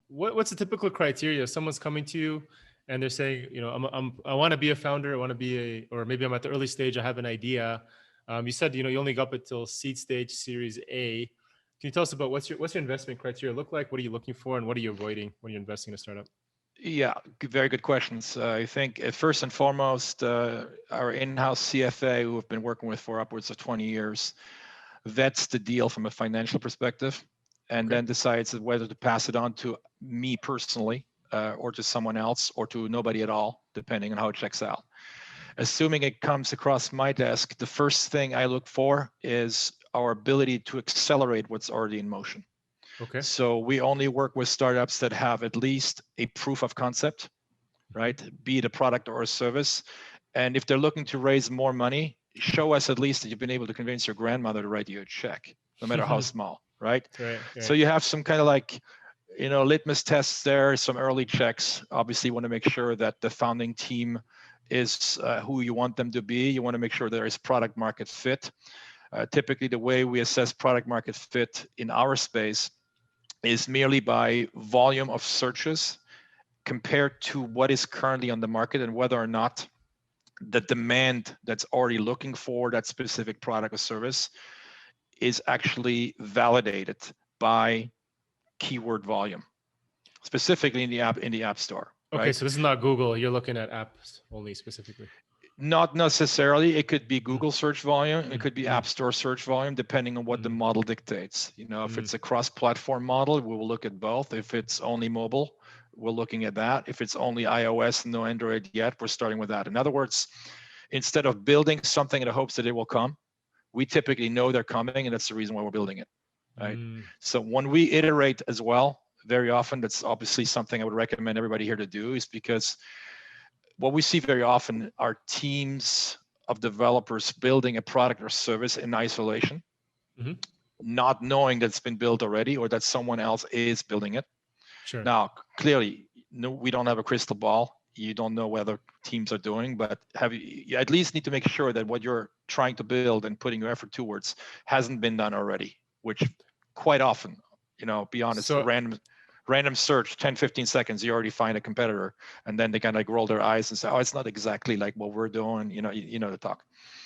what's the typical criteria? If someone's coming to you and they're saying, I want to be a founder, I want to be or maybe I'm at the early stage, I have an idea. You said, you only got up until seed stage, Series A. Can you tell us about what's your investment criteria look like? What are you looking for, and what are you avoiding when you're investing in a startup? Yeah, very good questions. I think first and foremost, our in-house CFA, who we've been working with for upwards of 20 years, vets the deal from a financial perspective, and then decides whether to pass it on to me personally, or to someone else, or to nobody at all, depending on how it checks out. Assuming it comes across my desk, the first thing I look for is our ability to accelerate what's already in motion. Okay. So we only work with startups that have at least a proof of concept, right? Be it a product or a service. And if they're looking to raise more money, show us at least that you've been able to convince your grandmother to write you a check, no matter how small, right? Right. So you have some kind of like, litmus tests there, some early checks. Obviously, you want to make sure that the founding team is who you want them to be. You want to make sure there is product market fit. Typically, the way we assess product market fit in our space is merely by volume of searches compared to what is currently on the market, and whether or not the demand that's already looking for that specific product or service is actually validated by keyword volume, specifically in the app store. Okay, right? so this is not Google. You're looking at apps only specifically. Not necessarily. It could be Google search volume. It could be App Store search volume, depending on what the model dictates. If it's a cross-platform model, we will look at both. If it's only mobile, we're looking at that. If it's only iOS and no Android yet, we're starting with that. In other words, instead of building something in the hopes that it will come, we typically know they're coming, and that's the reason why we're building it. Right. So when we iterate as well, very often, that's obviously something I would recommend everybody here to do, is because what we see very often are teams of developers building a product or service in isolation, not knowing that it's been built already or that someone else is building it. Sure. Now, clearly, no, we don't have a crystal ball. You don't know what other teams are doing, but you at least need to make sure that what you're trying to build and putting your effort towards hasn't been done already, which quite often, be honest, random search, 10, 15 seconds, you already find a competitor, and then they kind of like roll their eyes and say, oh, it's not exactly like what we're doing, you know the talk.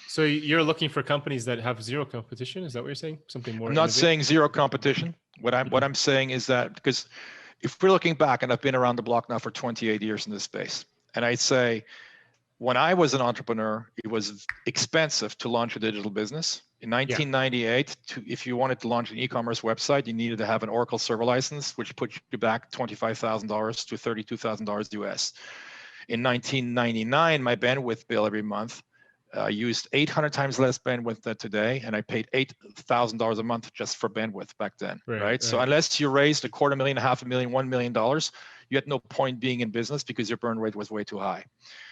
So you're looking for companies that have zero competition? Is that what you're saying? Something more? I'm not saying zero competition. What I'm saying is that, because if we're looking back, and I've been around the block now for 28 years in this space, and I'd say when I was an entrepreneur, it was expensive to launch a digital business. In 1998, if you wanted to launch an e-commerce website, you needed to have an Oracle server license, which put you back $25,000 to $32,000 US. In 1999, my bandwidth bill every month used 800 times less bandwidth than today, and I paid $8,000 a month just for bandwidth back then, right? So unless you raised $250,000, $500,000, $1 million, you had no point being in business because your burn rate was way too high.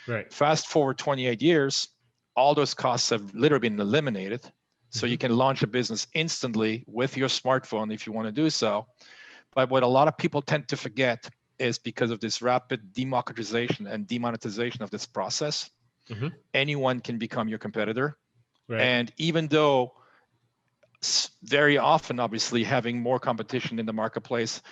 Right. Fast forward 28 years, all those costs have literally been eliminated. So you can launch a business instantly with your smartphone if you want to do so. But what a lot of people tend to forget is, because of this rapid democratization and demonetization of this process, anyone can become your competitor. Right. And even though very often, obviously, having more competition in the marketplace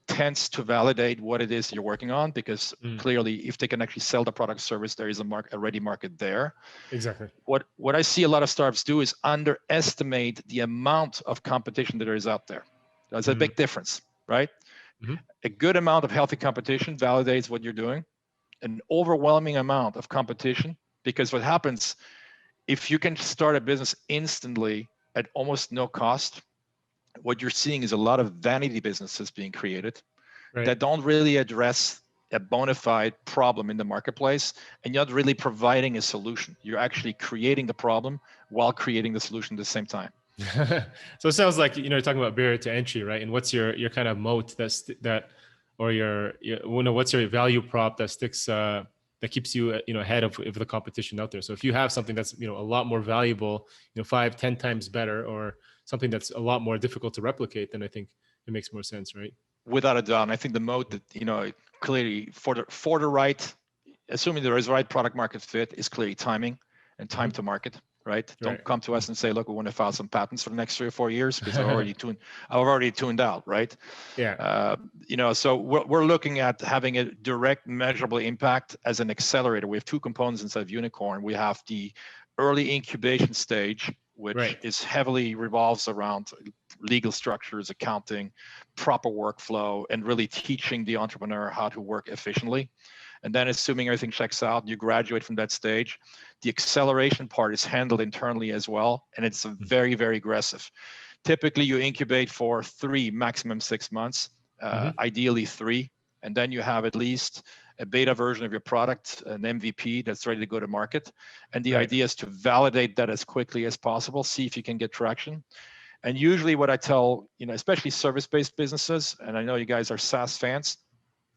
tends to validate what it is you're working on, because clearly, if they can actually sell the product service, there is a ready market there. Exactly. What I see a lot of startups do is underestimate the amount of competition that there is out there. That's a big difference, right? A good amount of healthy competition validates what you're doing. An overwhelming amount of competition, because what happens if you can start a business instantly at almost no cost, what you're seeing is a lot of vanity businesses being created that don't really address a bona fide problem in the marketplace, and you're not really providing a solution. You're actually creating the problem while creating the solution at the same time. So it sounds like, you're talking about barrier to entry, right? And what's your kind of moat or what's your value prop that sticks, that keeps you, ahead of the competition out there. So if you have something that's, a lot more valuable, 5-10 times better, or something that's a lot more difficult to replicate, then I think it makes more sense, right? Without a doubt. And I think the moat that, clearly for the right, assuming there is right product market fit, is clearly timing and time to market. right? Don't Right. come to us and say, look, we want to file some patents for the next 3 or 4 years, because I've already tuned out, right? Yeah. So we're looking at having a direct measurable impact as an accelerator. We have two components inside of Uniqorn. We have the early incubation stage, which Right. is heavily revolves around legal structures, accounting, proper workflow, and really teaching the entrepreneur how to work efficiently. And then assuming everything checks out, you graduate from that stage. The acceleration part is handled internally as well, and it's very, very aggressive. Typically, you incubate for 3, maximum 6 months, ideally 3, and then you have at least a beta version of your product, an MVP that's ready to go to market. And the idea is to validate that as quickly as possible, see if you can get traction. And usually what I tell, especially service-based businesses, and I know you guys are SaaS fans,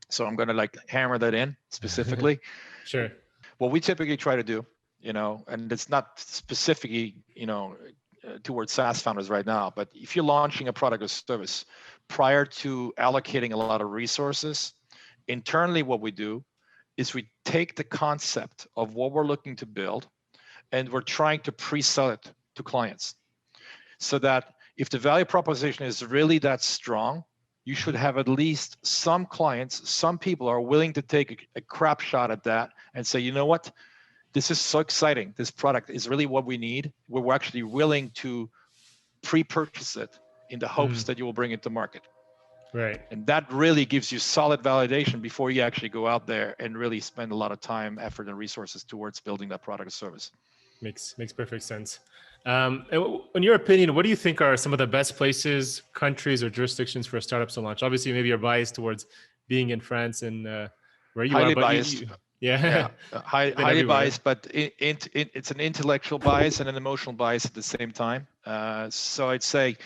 so I'm going to hammer that in specifically. Sure. What we typically try to do, and it's not specifically, towards SaaS founders right now, but if you're launching a product or service, prior to allocating a lot of resources, internally what we do is we take the concept of what we're looking to build and we're trying to pre-sell it to clients, so that if the value proposition is really that strong, you should have at least some clients, some people are willing to take a crap shot at that and say, you know what, this is so exciting. This product is really what we need. We're actually willing to pre-purchase it in the hopes that you will bring it to market. Right. And that really gives you solid validation before you actually go out there and really spend a lot of time, effort, and resources towards building that product or service. Makes perfect sense. In your opinion, what do you think are some of the best places, countries, or jurisdictions for startups to launch? Obviously, maybe you're biased towards being in France and where you highly are, but biased. Highly biased, but it's an intellectual bias and an emotional bias at the same time. So I'd say,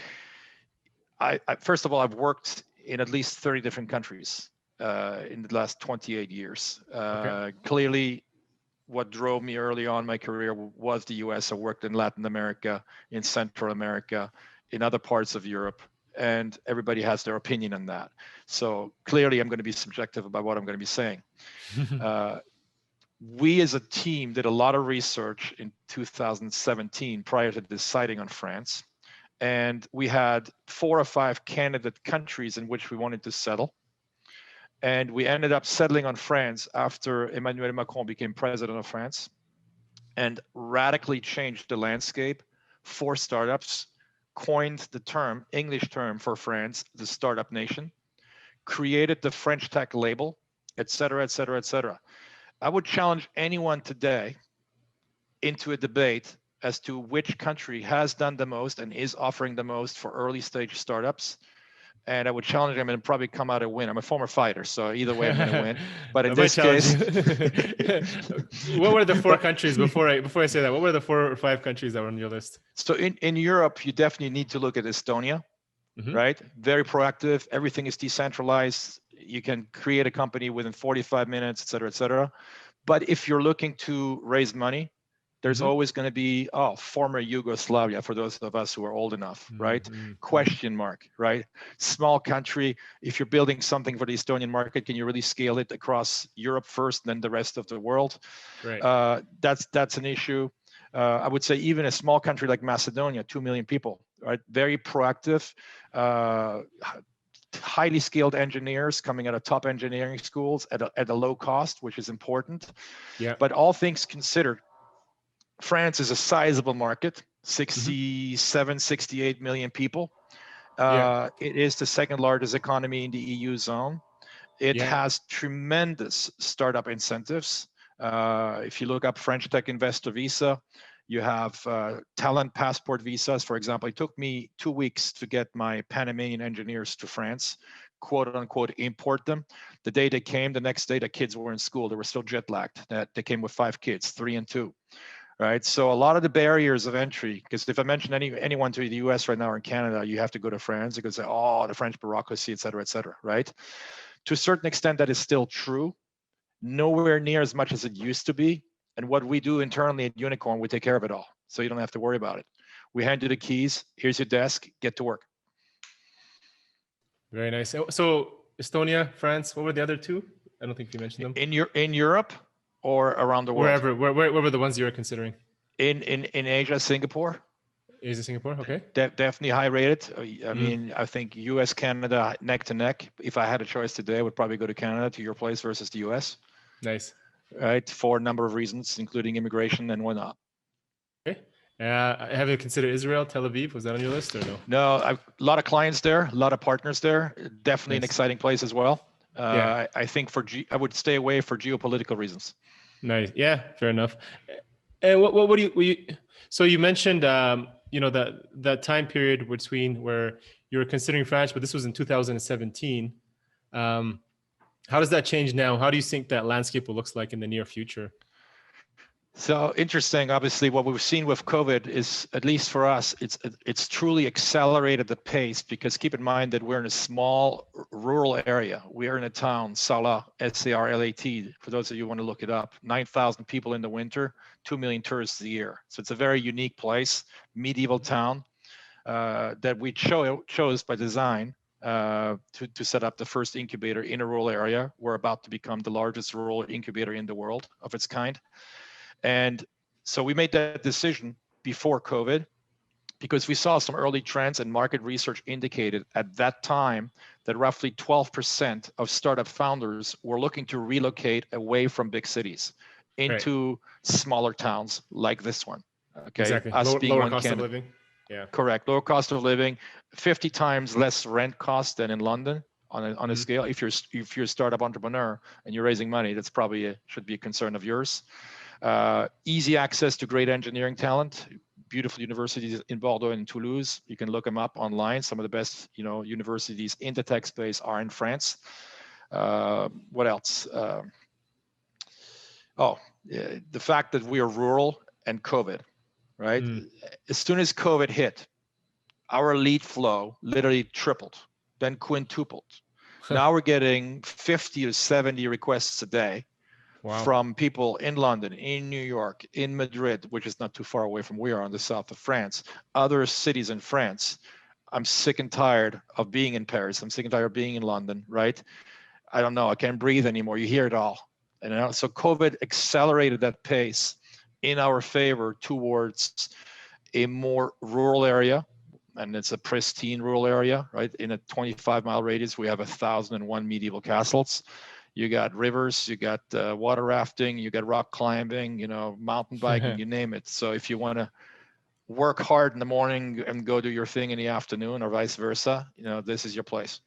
I first of all, I've worked in at least 30 different countries in the last 28 years. Clearly, what drove me early on in my career was the US. I worked in Latin America, in Central America, in other parts of Europe, and everybody has their opinion on that. So clearly I'm going to be subjective about what I'm going to be saying. We as a team did a lot of research in 2017 prior to deciding on France. And we had 4 or 5 candidate countries in which we wanted to settle. And we ended up settling on France after Emmanuel Macron became president of France and radically changed the landscape for startups, coined the term, English term for France, the startup nation, created the French tech label, et cetera, et cetera, et cetera. I would challenge anyone today into a debate as to which country has done the most and is offering the most for early stage startups. And I would challenge them and probably come out a win. I'm a former fighter, so either way I'm going to win. But in this case, what were the 4 countries before I say that? What were the 4 or 5 countries that were on your list? So in Europe, you definitely need to look at Estonia, right? Very proactive. Everything is decentralized. You can create a company within 45 minutes, et cetera, et cetera. But if you're looking to raise money, there's always going to be, former Yugoslavia, for those of us who are old enough, right? Question mark, right? Small country. If you're building something for the Estonian market, can you really scale it across Europe first, then the rest of the world? Right. That's an issue. I would say even a small country like Macedonia, 2 million people, right? Very proactive, highly skilled engineers coming out of top engineering schools at a low cost, which is important. Yeah. But all things considered, France is a sizable market, 67, 68 million people. It is the second largest economy in the EU zone. It has tremendous startup incentives. If you look up French Tech Investor Visa, you have talent passport visas. For example, it took me 2 weeks to get my Panamanian engineers to France, quote unquote, import them. The day they came, the next day the kids were in school. They were still jet lagged. They came with 5 kids, 3 and 2. Right. So a lot of the barriers of entry, because if I mention anyone to the US right now or in Canada, you have to go to France. You could say, the French bureaucracy, et cetera, right? To a certain extent, that is still true. Nowhere near as much as it used to be. And what we do internally at Uniqorn, we take care of it all. So you don't have to worry about it. We hand you the keys. Here's your desk. Get to work. Very nice. So Estonia, France, what were the other 2? I don't think you mentioned them. In Europe or around the world? Wherever, where were the ones you were considering? In Asia, Singapore. Is it Singapore? Okay. Definitely high rated. I mean, I think US, Canada, neck to neck. If I had a choice today, I would probably go to Canada, to your place, versus the US. Nice. Right, for a number of reasons, including immigration and whatnot. Okay. Have you considered Israel, Tel Aviv? Was that on your list or no? No, a lot of clients there, a lot of partners there. Definitely an Nice. exciting place as well. Yeah. I think I would stay away for geopolitical reasons. Nice. Yeah, fair enough. And what do you so you mentioned that time period between where you were considering France, but this was in 2017. How does that change now? How do you think that landscape will looks like in the near future? So interesting. Obviously, what we've seen with COVID is, at least for us, it's truly accelerated the pace, because keep in mind that we're in a small rural area. We are in a town, Sarlat, Sarlat. For those of you who want to look it up, 9,000 people in the winter, 2 million tourists a year. So it's a very unique place, medieval town that we chose by design to set up the first incubator in a rural area. We're about to become the largest rural incubator in the world of its kind. And so we made that decision before COVID, because we saw some early trends, and market research indicated at that time that roughly 12% of startup founders were looking to relocate away from big cities into smaller towns like this one. Okay, exactly. us being lower one cost candidate. of living. Yeah, correct. Lower cost of living, 50 times less rent cost than in London on a scale. If you're a startup entrepreneur and you're raising money, that's probably should be a concern of yours. Easy access to great engineering talent, beautiful universities in Bordeaux and Toulouse. You can look them up online. Some of the best, universities in the tech space are in France. What else? The fact that we are rural and COVID, right? As soon as COVID hit, our lead flow literally tripled, then quintupled. Now we're getting 50 to 70 requests a day. Wow. From people in London, in New York, in Madrid, which is not too far away from where we are on the south of France, other cities in France. I'm sick and tired of being in Paris. I'm sick and tired of being in London, right? I don't know. I can't breathe anymore. You hear it all. And so COVID accelerated that pace in our favor towards a more rural area. And it's a pristine rural area, right? In a 25-mile radius, we have 1,001 medieval castles. You got rivers, you got water rafting, you got rock climbing, mountain biking, you name it. So if you want to work hard in the morning and go do your thing in the afternoon, or vice versa, this is your place.